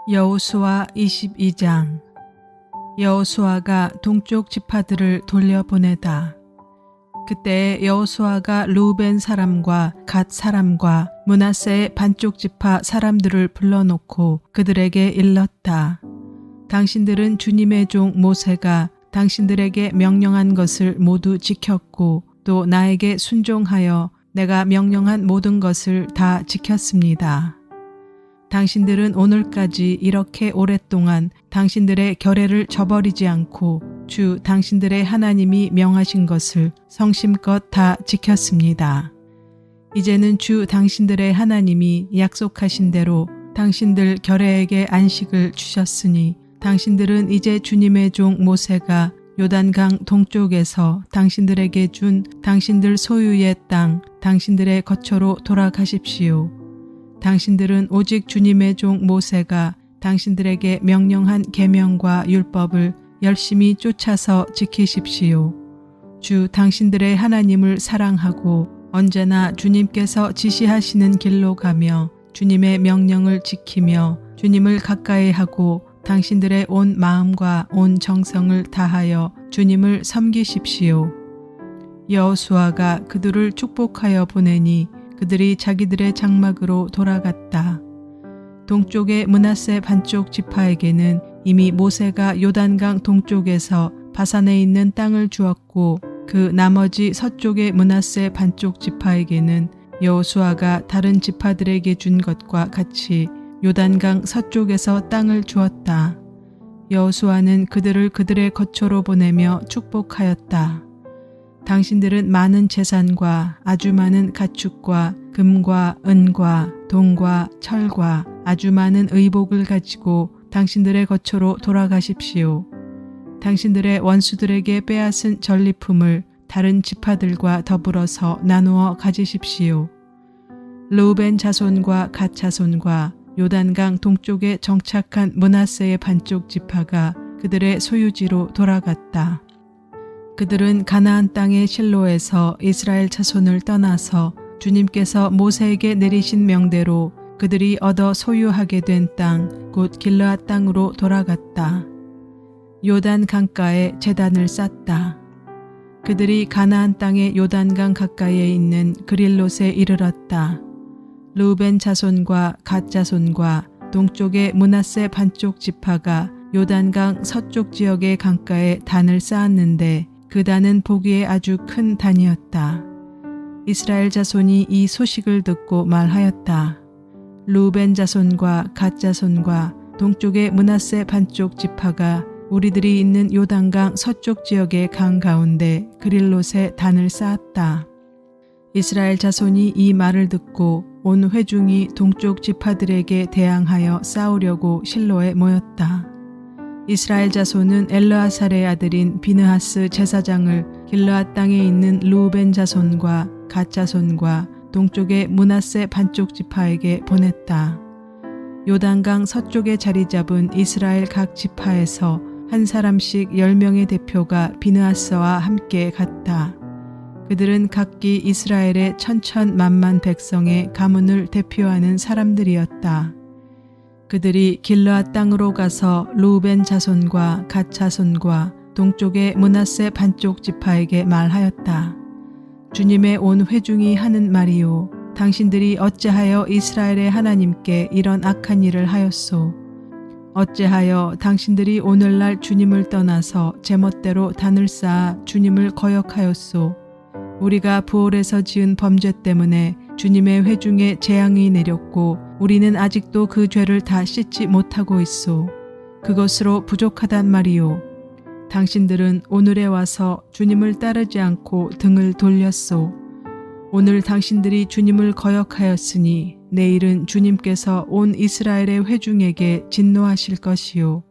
여호수아 22장. 여호수아가 동쪽 지파들을 돌려보내다. 그때 여호수아가 르우벤 사람과 갓 사람과 므낫세의 반쪽 지파 사람들을 불러놓고 그들에게 일렀다. 당신들은 주님의 종 모세가 당신들에게 명령한 것을 모두 지켰고 또 나에게 순종하여 내가 명령한 모든 것을 다 지켰습니다. 당신들은 오늘까지 이렇게 오랫동안 당신들의 결례를 저버리지 않고 주 당신들의 하나님이 명하신 것을 성심껏 다 지켰습니다. 이제는 주 당신들의 하나님이 약속하신 대로 당신들 결례에게 안식을 주셨으니 당신들은 이제 주님의 종 모세가 요단강 동쪽에서 당신들에게 준 당신들 소유의 땅, 당신들의 거처로 돌아가십시오. 당신들은 오직 주님의 종 모세가 당신들에게 명령한 계명과 율법을 열심히 쫓아서 지키십시오. 주 당신들의 하나님을 사랑하고 언제나 주님께서 지시하시는 길로 가며 주님의 명령을 지키며 주님을 가까이 하고 당신들의 온 마음과 온 정성을 다하여 주님을 섬기십시오. 여호수아가 그들을 축복하여 보내니 그들이 자기들의 장막으로 돌아갔다. 동쪽의 므낫세 반쪽 지파에게는 이미 모세가 요단강 동쪽에서 바산에 있는 땅을 주었고 그 나머지 서쪽의 므낫세 반쪽 지파에게는 여호수아가 다른 지파들에게 준 것과 같이 요단강 서쪽에서 땅을 주었다. 여호수아는 그들을 그들의 거처로 보내며 축복하였다. 당신들은 많은 재산과 아주 많은 가축과 금과 은과 동과 철과 아주 많은 의복을 가지고 당신들의 거처로 돌아가십시오. 당신들의 원수들에게 빼앗은 전리품을 다른 지파들과 더불어서 나누어 가지십시오. 르우벤 자손과 갓 자손과 요단강 동쪽에 정착한 므낫세의 반쪽 지파가 그들의 소유지로 돌아갔다. 그들은 가나안 땅의 실로에서 이스라엘 자손을 떠나서 주님께서 모세에게 내리신 명대로 그들이 얻어 소유하게 된 땅, 곧 길르앗 땅으로 돌아갔다. 요단 강가에 제단을 쌓다. 그들이 가나안 땅의 요단강 가까이에 있는 그릴롯에 이르렀다. 르우벤 자손과 갓 자손과 동쪽의 므낫세 반쪽 지파가 요단강 서쪽 지역의 강가에 단을 쌓았는데 그 단은 보기에 아주 큰 단이었다. 이스라엘 자손이 이 소식을 듣고 말하였다. 르우벤 자손과 갓 자손과 동쪽의 므낫세 반쪽 지파가 우리들이 있는 요단강 서쪽 지역의 강 가운데 그릴롯에 단을 쌓았다. 이스라엘 자손이 이 말을 듣고 온 회중이 동쪽 지파들에게 대항하여 싸우려고 실로에 모였다. 이스라엘 자손은 엘르아살의 아들인 비느하스 제사장을 길르앗 땅에 있는 르우벤 자손과 갓 자손과 동쪽의 므낫세 반쪽 지파에게 보냈다. 요단강 서쪽에 자리 잡은 이스라엘 각 지파에서 한 사람씩 10명의 대표가 비느하스와 함께 갔다. 그들은 각기 이스라엘의 천천만만 백성의 가문을 대표하는 사람들이었다. 그들이 길르앗 땅으로 가서 르우벤 자손과 갓 자손과 동쪽의 므낫세 반쪽 지파에게 말하였다. 주님의 온 회중이 하는 말이요, 당신들이 어찌하여 이스라엘의 하나님께 이런 악한 일을 하였소? 어찌하여 당신들이 오늘날 주님을 떠나서 제멋대로 단을 쌓아 주님을 거역하였소? 우리가 부올에서 지은 범죄 때문에 주님의 회중에 재앙이 내렸고 우리는 아직도 그 죄를 다 씻지 못하고 있소. 그것으로 부족하단 말이요. 당신들은 오늘에 와서 주님을 따르지 않고 등을 돌렸소. 오늘 당신들이 주님을 거역하였으니 내일은 주님께서 온 이스라엘의 회중에게 진노하실 것이요.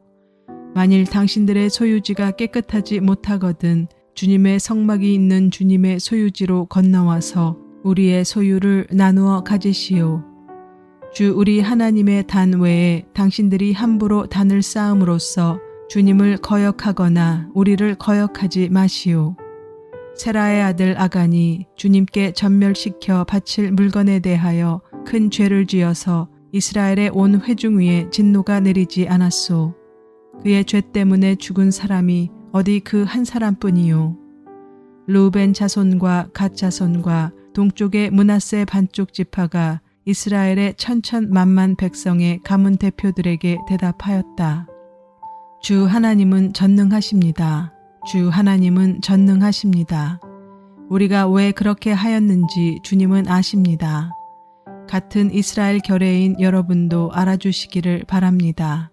만일 당신들의 소유지가 깨끗하지 못하거든 주님의 성막이 있는 주님의 소유지로 건너와서 우리의 소유를 나누어 가지시오. 주 우리 하나님의 단 외에 당신들이 함부로 단을 쌓음으로써 주님을 거역하거나 우리를 거역하지 마시오. 세라의 아들 아간이 주님께 전멸시켜 바칠 물건에 대하여 큰 죄를 지어서 이스라엘의 온 회중 위에 진노가 내리지 않았소. 그의 죄 때문에 죽은 사람이 어디 그 한 사람뿐이요. 르우벤 자손과 갓 자손과 동쪽의 므낫세 반쪽 지파가 이스라엘의 천천만만 백성의 가문 대표들에게 대답하였다. 주 하나님은 전능하십니다. 주 하나님은 전능하십니다. 우리가 왜 그렇게 하였는지 주님은 아십니다. 같은 이스라엘 결례인 여러분도 알아주시기를 바랍니다.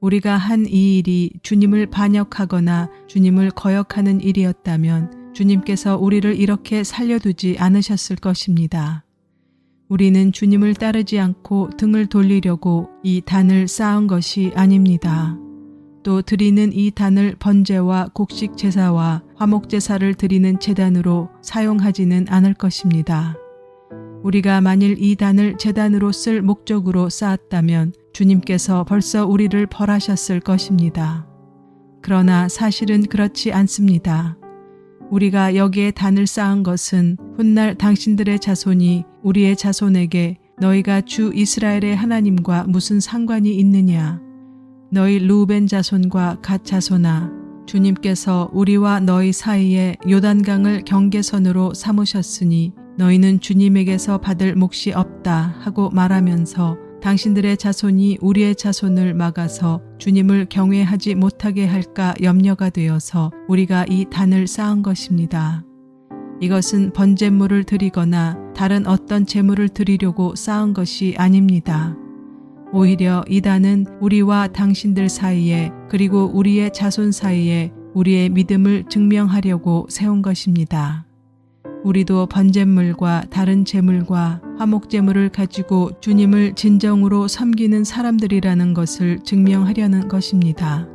우리가 한 이 일이 주님을 반역하거나 주님을 거역하는 일이었다면 주님께서 우리를 이렇게 살려두지 않으셨을 것입니다. 우리는 주님을 따르지 않고 등을 돌리려고 이 단을 쌓은 것이 아닙니다. 또 드리는 이 단을 번제와 곡식 제사와 화목 제사를 드리는 제단으로 사용하지는 않을 것입니다. 우리가 만일 이 단을 제단으로 쓸 목적으로 쌓았다면 주님께서 벌써 우리를 벌하셨을 것입니다. 그러나 사실은 그렇지 않습니다. 우리가 여기에 단을 쌓은 것은 훗날 당신들의 자손이 우리의 자손에게 너희가 주 이스라엘의 하나님과 무슨 상관이 있느냐? 너희 르우벤 자손과 갓 자손아, 주님께서 우리와 너희 사이에 요단강을 경계선으로 삼으셨으니 너희는 주님에게서 받을 몫이 없다 하고 말하면서 당신들의 자손이 우리의 자손을 막아서 주님을 경외하지 못하게 할까 염려가 되어서 우리가 이 단을 쌓은 것입니다. 이것은 번제물을 드리거나 다른 어떤 제물을 드리려고 쌓은 것이 아닙니다. 오히려 이 단은 우리와 당신들 사이에 그리고 우리의 자손 사이에 우리의 믿음을 증명하려고 세운 것입니다. 우리도 번제물과 다른 제물과 화목제물을 가지고 주님을 진정으로 섬기는 사람들이라는 것을 증명하려는 것입니다.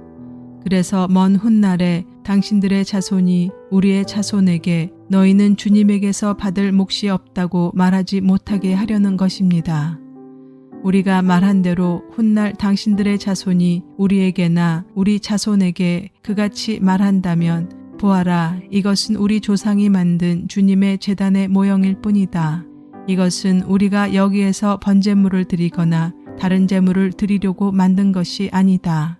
그래서 먼 훗날에 당신들의 자손이 우리의 자손에게 너희는 주님에게서 받을 몫이 없다고 말하지 못하게 하려는 것입니다. 우리가 말한 대로 훗날 당신들의 자손이 우리에게나 우리 자손에게 그같이 말한다면 보아라, 이것은 우리 조상이 만든 주님의 제단의 모형일 뿐이다. 이것은 우리가 여기에서 번제물을 드리거나 다른 제물을 드리려고 만든 것이 아니다.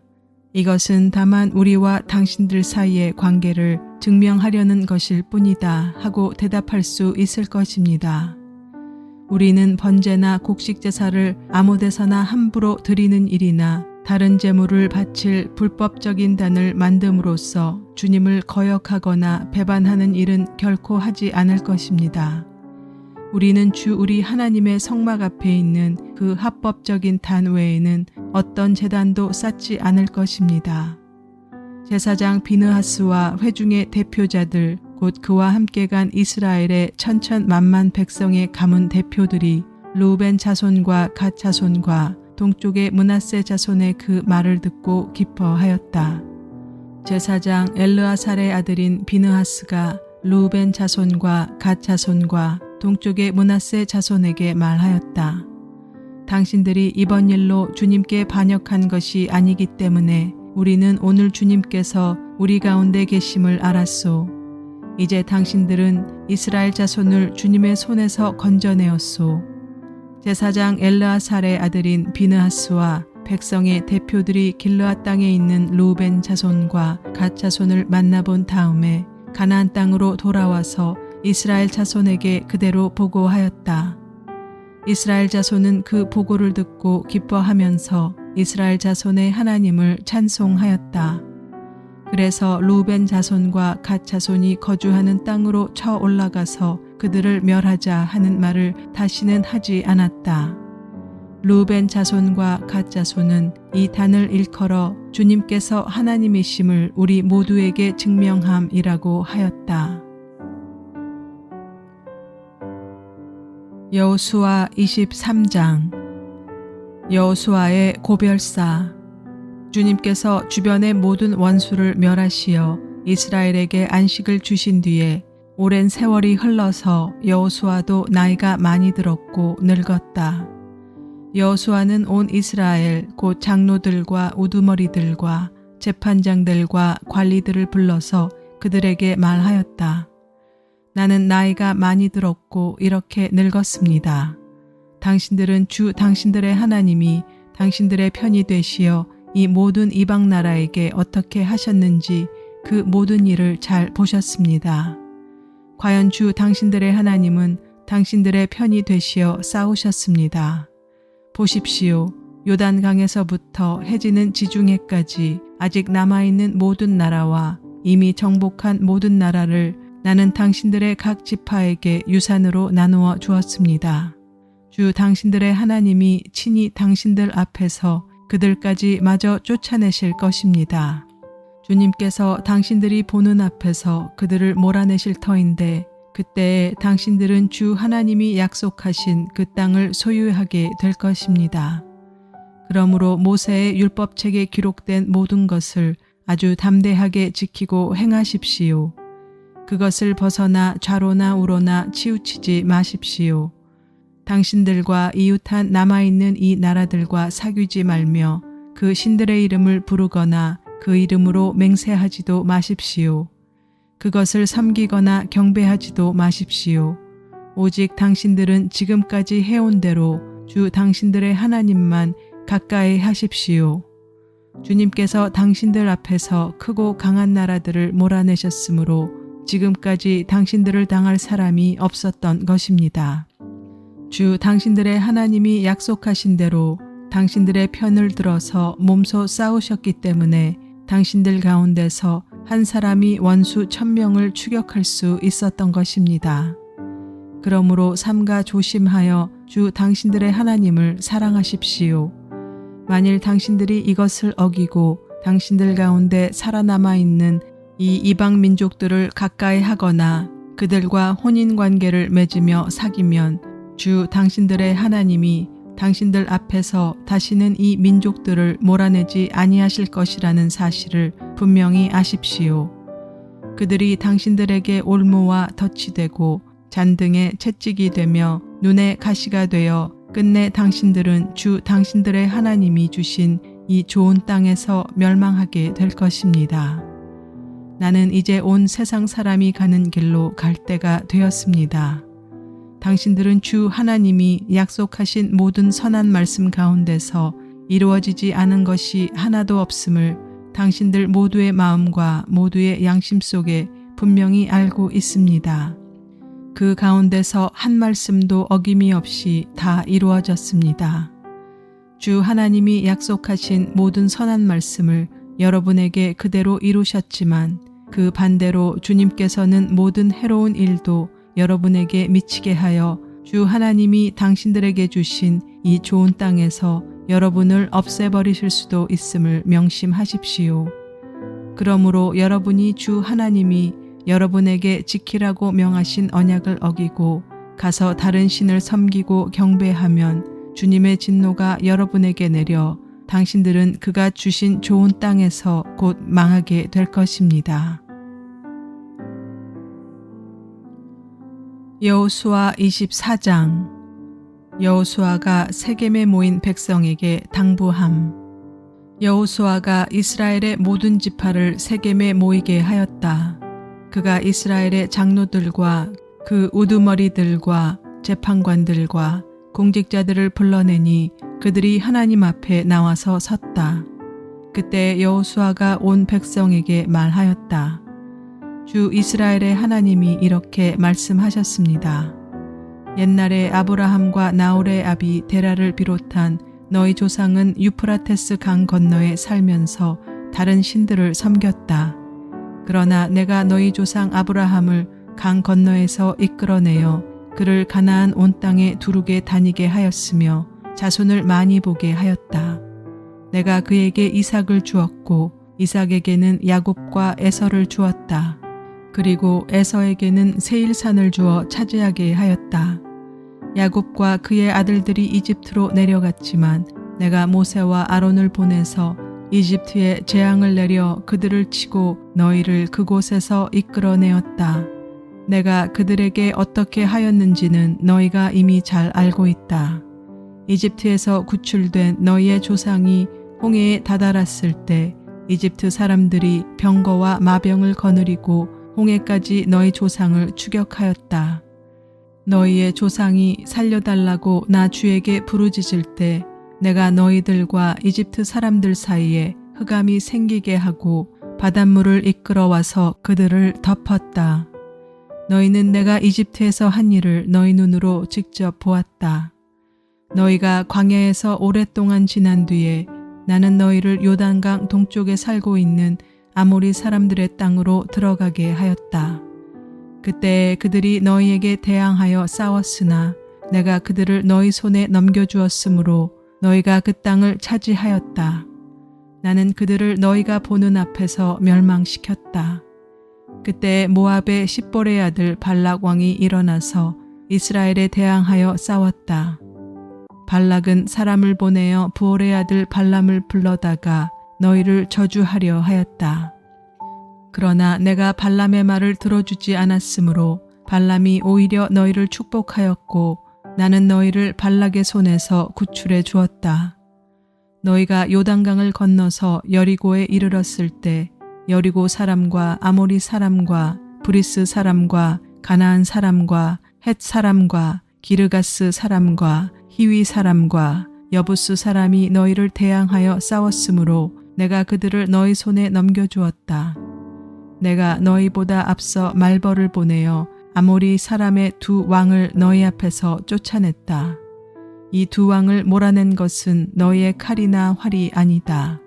이것은 다만 우리와 당신들 사이의 관계를 증명하려는 것일 뿐이다 하고 대답할 수 있을 것입니다. 우리는 번제나 곡식 제사를 아무 데서나 함부로 드리는 일이나 다른 제물을 바칠 불법적인 단을 만듦으로써 주님을 거역하거나 배반하는 일은 결코 하지 않을 것입니다. 우리는 주 우리 하나님의 성막 앞에 있는 그 합법적인 단 외에는 어떤 제단도 쌓지 않을 것입니다. 제사장 비느하스와 회중의 대표자들 곧 그와 함께 간 이스라엘의 천천만만 백성의 가문 대표들이 르우벤 자손과 갓 자손과 동쪽의 므낫세 자손의 그 말을 듣고 기뻐하였다. 제사장 엘르아살의 아들인 비느하스가 르우벤 자손과 갓 자손과 동쪽의 므낫세 자손에게 말하였다. 당신들이 이번 일로 주님께 반역한 것이 아니기 때문에 우리는 오늘 주님께서 우리 가운데 계심을 알았소. 이제 당신들은 이스라엘 자손을 주님의 손에서 건져내었소. 제사장 엘르아살의 아들인 비느하스와 백성의 대표들이 길르앗 땅에 있는 르우벤 자손과 갓 자손을 만나본 다음에 가나안 땅으로 돌아와서 이스라엘 자손에게 그대로 보고하였다. 이스라엘 자손은 그 보고를 듣고 기뻐하면서 이스라엘 자손의 하나님을 찬송하였다. 그래서 르우벤 자손과 갓 자손이 거주하는 땅으로 쳐 올라가서 그들을 멸하자 하는 말을 다시는 하지 않았다. 르우벤 자손과 갓 자손은 이 단을 일컬어 주님께서 하나님이심을 우리 모두에게 증명함이라고 하였다. 여호수아 23장. 여호수아의 고별사. 주님께서 주변의 모든 원수를 멸하시어 이스라엘에게 안식을 주신 뒤에 오랜 세월이 흘러서 여호수아도 나이가 많이 들었고 늙었다. 여호수아는 온 이스라엘 곧 장로들과 우두머리들과 재판장들과 관리들을 불러서 그들에게 말하였다. 나는 나이가 많이 들었고 이렇게 늙었습니다. 당신들은 주 당신들의 하나님이 당신들의 편이 되시어 이 모든 이방 나라에게 어떻게 하셨는지 그 모든 일을 잘 보셨습니다. 과연 주 당신들의 하나님은 당신들의 편이 되시어 싸우셨습니다. 보십시오. 요단강에서부터 해지는 지중해까지 아직 남아있는 모든 나라와 이미 정복한 모든 나라를 나는 당신들의 각 지파에게 유산으로 나누어 주었습니다. 주 당신들의 하나님이 친히 당신들 앞에서 그들까지 마저 쫓아내실 것입니다. 주님께서 당신들이 보는 앞에서 그들을 몰아내실 터인데 그때에 당신들은 주 하나님이 약속하신 그 땅을 소유하게 될 것입니다. 그러므로 모세의 율법책에 기록된 모든 것을 아주 담대하게 지키고 행하십시오. 그것을 벗어나 좌로나 우로나 치우치지 마십시오. 당신들과 이웃한 남아있는 이 나라들과 사귀지 말며 그 신들의 이름을 부르거나 그 이름으로 맹세하지도 마십시오. 그것을 섬기거나 경배하지도 마십시오. 오직 당신들은 지금까지 해온 대로 주 당신들의 하나님만 가까이 하십시오. 주님께서 당신들 앞에서 크고 강한 나라들을 몰아내셨으므로 지금까지 당신들을 당할 사람이 없었던 것입니다. 주 당신들의 하나님이 약속하신 대로 당신들의 편을 들어서 몸소 싸우셨기 때문에 당신들 가운데서 한 사람이 원수 1000명을 추격할 수 있었던 것입니다. 그러므로 삼가 조심하여 주 당신들의 하나님을 사랑하십시오. 만일 당신들이 이것을 어기고 당신들 가운데 살아남아 있는 이 이방 민족들을 가까이 하거나 그들과 혼인 관계를 맺으며 사귀면 주 당신들의 하나님이 당신들 앞에서 다시는 이 민족들을 몰아내지 아니하실 것이라는 사실을 분명히 아십시오. 그들이 당신들에게 올무와 덫이 되고 잔등에 채찍이 되며 눈에 가시가 되어 끝내 당신들은 주 당신들의 하나님이 주신 이 좋은 땅에서 멸망하게 될 것입니다. 나는 이제 온 세상 사람이 가는 길로 갈 때가 되었습니다. 당신들은 주 하나님이 약속하신 모든 선한 말씀 가운데서 이루어지지 않은 것이 하나도 없음을 당신들 모두의 마음과 모두의 양심 속에 분명히 알고 있습니다. 그 가운데서 한 말씀도 어김이 없이 다 이루어졌습니다. 주 하나님이 약속하신 모든 선한 말씀을 여러분에게 그대로 이루셨지만 그 반대로 주님께서는 모든 해로운 일도 여러분에게 미치게 하여 주 하나님이 당신들에게 주신 이 좋은 땅에서 여러분을 없애버리실 수도 있음을 명심하십시오. 그러므로 여러분이 주 하나님이 여러분에게 지키라고 명하신 언약을 어기고 가서 다른 신을 섬기고 경배하면 주님의 진노가 여러분에게 내려 당신들은 그가 주신 좋은 땅에서 곧 망하게 될 것입니다. 여호수아 24장. 여호수아가 세겜에 모인 백성에게 당부함. 여호수아가 이스라엘의 모든 지파를 세겜에 모이게 하였다. 그가 이스라엘의 장로들과 그 우두머리들과 재판관들과 공직자들을 불러내니 그들이 하나님 앞에 나와서 섰다. 그때 여호수아가 온 백성에게 말하였다. 주 이스라엘의 하나님이 이렇게 말씀하셨습니다. 옛날에 아브라함과 나홀의 아비 데라를 비롯한 너희 조상은 유프라테스 강 건너에 살면서 다른 신들을 섬겼다. 그러나 내가 너희 조상 아브라함을 강 건너에서 이끌어내어 그를 가나안 온 땅에 두루게 다니게 하였으며 자손을 많이 보게 하였다. 내가 그에게 이삭을 주었고 이삭에게는 야곱과 에서를 주었다. 그리고 에서에게는 세일산을 주어 차지하게 하였다. 야곱과 그의 아들들이 이집트로 내려갔지만 내가 모세와 아론을 보내서 이집트에 재앙을 내려 그들을 치고 너희를 그곳에서 이끌어내었다. 내가 그들에게 어떻게 하였는지는 너희가 이미 잘 알고 있다. 이집트에서 구출된 너희의 조상이 홍해에 다다랐을 때 이집트 사람들이 병거와 마병을 거느리고 홍해까지 너희 조상을 추격하였다. 너희의 조상이 살려달라고 나 주에게 부르짖을 때 내가 너희들과 이집트 사람들 사이에 흑암이 생기게 하고 바닷물을 이끌어와서 그들을 덮었다. 너희는 내가 이집트에서 한 일을 너희 눈으로 직접 보았다. 너희가 광야에서 오랫동안 지난 뒤에 나는 너희를 요단강 동쪽에 살고 있는 아모리 사람들의 땅으로 들어가게 하였다. 그때 그들이 너희에게 대항하여 싸웠으나 내가 그들을 너희 손에 넘겨주었으므로 너희가 그 땅을 차지하였다. 나는 그들을 너희가 보는 앞에서 멸망시켰다. 그때 모압의 십볼의 아들 발락 왕이 일어나서 이스라엘에 대항하여 싸웠다. 발락은 사람을 보내어 부올의 아들 발람을 불러다가 너희를 저주하려 하였다. 그러나 내가 발람의 말을 들어주지 않았으므로 발람이 오히려 너희를 축복하였고 나는 너희를 발락의 손에서 구출해 주었다. 너희가 요단강을 건너서 여리고에 이르렀을 때 여리고 사람과 아모리 사람과 브리스 사람과 가나안 사람과 헷 사람과 기르가스 사람과 히위 사람과 여부스 사람이 너희를 대항하여 싸웠으므로 내가 그들을 너희 손에 넘겨주었다. 내가 너희보다 앞서 말벌을 보내어 아모리 사람의 두 왕을 너희 앞에서 쫓아냈다. 이 두 왕을 몰아낸 것은 너희의 칼이나 활이 아니다.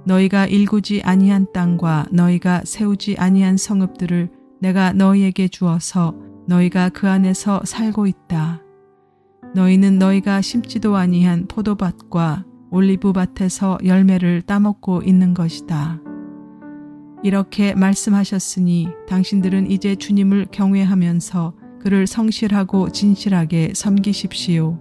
너희가 일구지 아니한 땅과 너희가 세우지 아니한 성읍들을 내가 너희에게 주어서 너희가 그 안에서 살고 있다. 너희는 너희가 심지도 아니한 포도밭과 올리브밭에서 열매를 따먹고 있는 것이다. 이렇게 말씀하셨으니 당신들은 이제 주님을 경외하면서 그를 성실하고 진실하게 섬기십시오.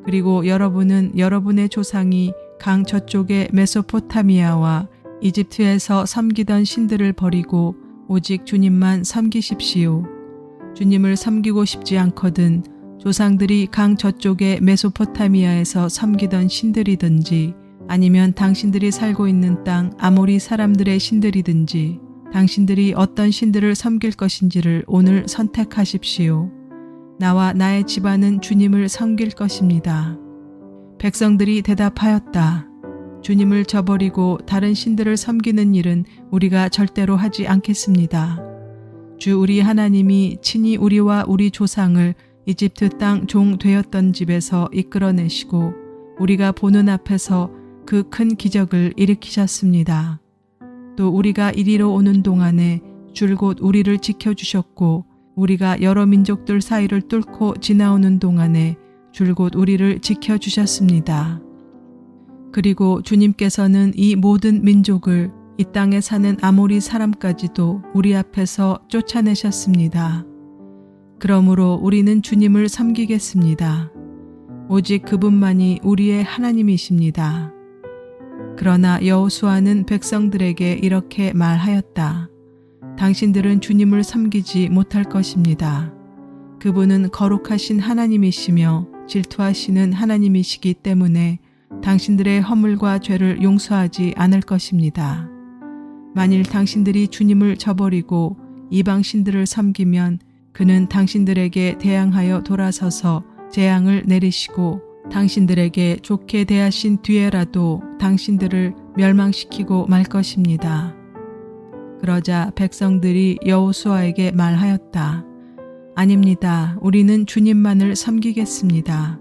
그리고 여러분은 여러분의 조상이 강 저쪽의 메소포타미아와 이집트에서 섬기던 신들을 버리고 오직 주님만 섬기십시오. 주님을 섬기고 싶지 않거든 조상들이 강 저쪽의 메소포타미아에서 섬기던 신들이든지 아니면 당신들이 살고 있는 땅 아모리 사람들의 신들이든지 당신들이 어떤 신들을 섬길 것인지를 오늘 선택하십시오. 나와 나의 집안은 주님을 섬길 것입니다. 백성들이 대답하였다. 주님을 저버리고 다른 신들을 섬기는 일은 우리가 절대로 하지 않겠습니다. 주 우리 하나님이 친히 우리와 우리 조상을 이집트 땅 종 되었던 집에서 이끌어내시고 우리가 보는 앞에서 그 큰 기적을 일으키셨습니다. 또 우리가 이리로 오는 동안에 줄곧 우리를 지켜주셨고 우리가 여러 민족들 사이를 뚫고 지나오는 동안에 줄곧 우리를 지켜주셨습니다. 그리고 주님께서는 이 모든 민족을 이 땅에 사는 아모리 사람까지도 우리 앞에서 쫓아내셨습니다. 그러므로 우리는 주님을 섬기겠습니다. 오직 그분만이 우리의 하나님이십니다. 그러나 여호수아는 백성들에게 이렇게 말하였다. 당신들은 주님을 섬기지 못할 것입니다. 그분은 거룩하신 하나님이시며 질투하시는 하나님이시기 때문에 당신들의 허물과 죄를 용서하지 않을 것입니다. 만일 당신들이 주님을 저버리고 이방 신들을 섬기면 그는 당신들에게 대항하여 돌아서서 재앙을 내리시고 당신들에게 좋게 대하신 뒤에라도 당신들을 멸망시키고 말 것입니다. 그러자 백성들이 여호수아에게 말하였다. 아닙니다. 우리는 주님만을 섬기겠습니다.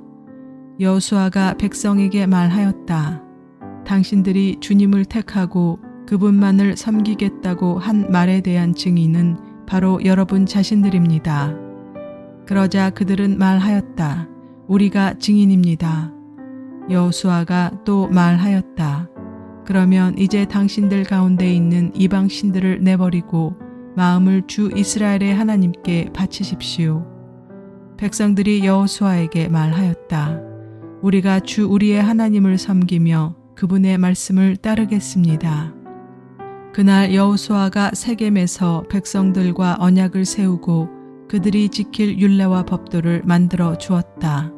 여호수아가 백성에게 말하였다. 당신들이 주님을 택하고 그분만을 섬기겠다고 한 말에 대한 증인은 바로 여러분 자신들입니다. 그러자 그들은 말하였다. 우리가 증인입니다. 여호수아가 또 말하였다. 그러면 이제 당신들 가운데 있는 이방 신들을 내버리고 마음을 주 이스라엘의 하나님께 바치십시오. 백성들이 여호수아에게 말하였다. 우리가 주 우리의 하나님을 섬기며 그분의 말씀을 따르겠습니다. 그날 여호수아가 세겜에서 백성들과 언약을 세우고 그들이 지킬 율례와 법도를 만들어 주었다.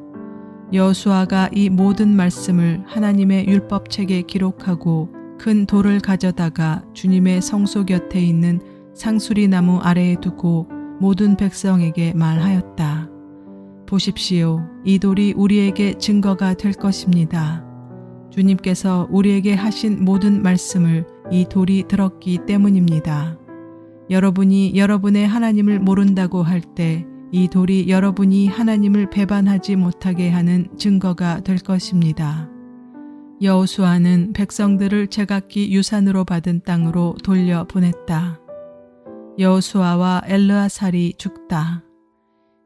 여호수아가 이 모든 말씀을 하나님의 율법책에 기록하고 큰 돌을 가져다가 주님의 성소 곁에 있는 상수리 나무 아래에 두고 모든 백성에게 말하였다. 보십시오. 이 돌이 우리에게 증거가 될 것입니다. 주님께서 우리에게 하신 모든 말씀을 이 돌이 들었기 때문입니다. 여러분이 여러분의 하나님을 모른다고 할 때 이 돌이 여러분이 하나님을 배반하지 못하게 하는 증거가 될 것입니다. 여호수아는 백성들을 제각기 유산으로 받은 땅으로 돌려보냈다. 여호수아와 엘르아살이 죽다.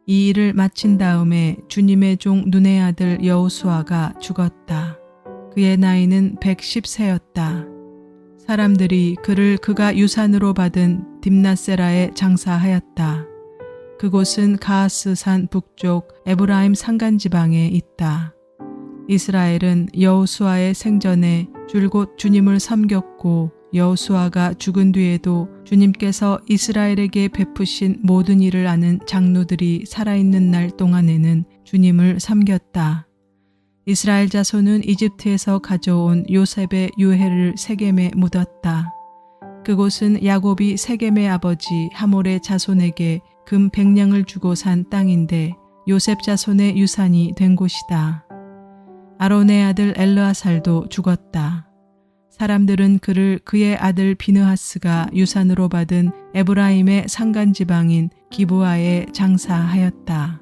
이 일을 마친 다음에 주님의 종 눈의 아들 여호수아가 죽었다. 그의 나이는 110세였다. 사람들이 그를 그가 유산으로 받은 딥나세라에 장사하였다. 그곳은 가하스산 북쪽 에브라임 산간지방에 있다. 이스라엘은 여호수아의 생전에 줄곧 주님을 섬겼고 여호수아가 죽은 뒤에도 주님께서 이스라엘에게 베푸신 모든 일을 아는 장로들이 살아있는 날 동안에는 주님을 섬겼다. 이스라엘 자손은 이집트에서 가져온 요셉의 유해를 세겜에 묻었다. 그곳은 야곱이 세겜의 아버지 하몰의 자손에게 금 100냥을 주고 산 땅인데 요셉 자손의 유산이 된 곳이다. 아론의 아들 엘르아살도 죽었다. 사람들은 그를 그의 아들 비느하스가 유산으로 받은 에브라임의 산간지방인 기브아에 장사하였다.